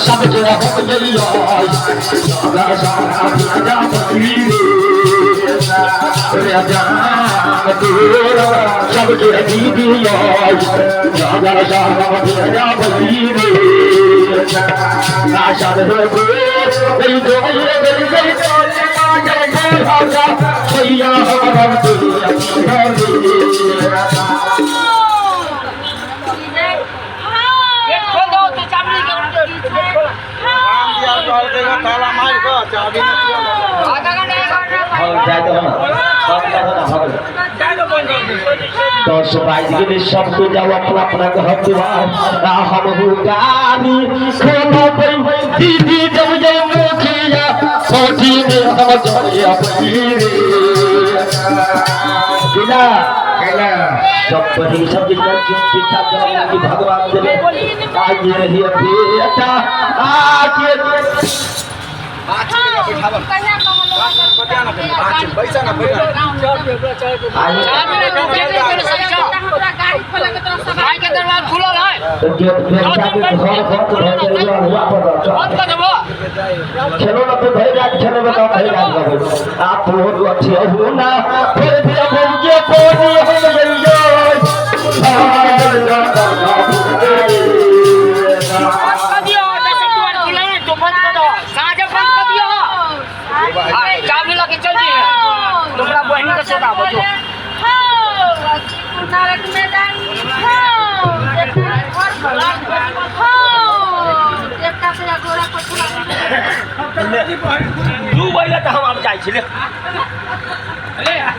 सब जगह हो गई राजा सब जगह दीदी राजा राजा बली रे आशा गई जो भैया दस बाईस गिने सबको जाओ अपना अपना घर द्वार हम गानी दीदी जब जय मुखिया सोची में हम सब बड़ी सब भगवान देवे आगे रही बेटा आगे खेलो ना तो भैया खेलो बताओ भैया आप बहुत अच्छे हो ना फिर भी अब ये कोई दू बैल तो हम जाए